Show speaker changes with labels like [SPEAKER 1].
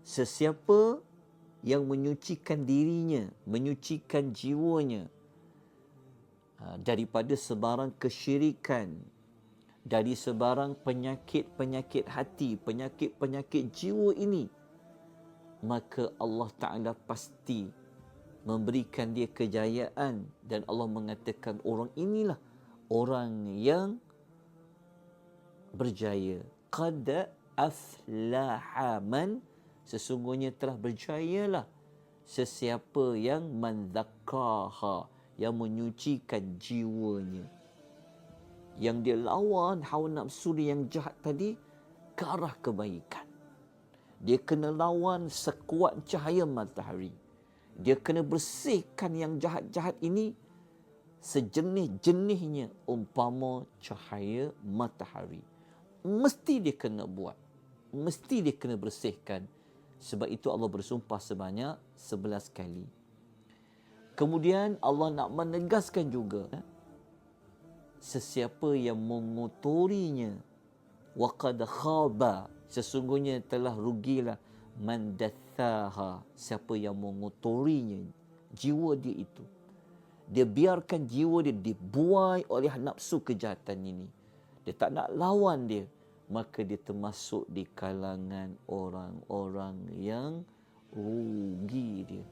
[SPEAKER 1] Sesiapa yang menyucikan dirinya, menyucikan jiwanya daripada sebarang kesyirikan, dari sebarang penyakit-penyakit hati, penyakit-penyakit jiwa ini, maka Allah Ta'ala pasti memberikan dia kejayaan. Dan Allah mengatakan orang inilah orang yang berjaya. Qad aflaha man, sesungguhnya telah berjayalah sesiapa yang manzakaha, yang menyucikan jiwanya, yang dia lawan hawa nafsu dia yang jahat tadi ke arah kebaikan. Dia kena lawan sekuat cahaya matahari. Dia kena bersihkan yang jahat-jahat ini sejenis-jenisnya umpama cahaya matahari. Mesti dia kena buat. Mesti dia kena bersihkan. Sebab itu Allah bersumpah sebanyak 11 kali. Kemudian Allah nak menegaskan juga, sesiapa yang mengotorinya, waqad khaba, sesungguhnya telah rugilah, man dathaha, siapa yang mengotorinya, jiwa dia itu. Dia biarkan jiwa dia dibuai oleh nafsu kejahatan ini. Dia tak nak lawan dia, maka dia termasuk di kalangan orang-orang yang rugi dia.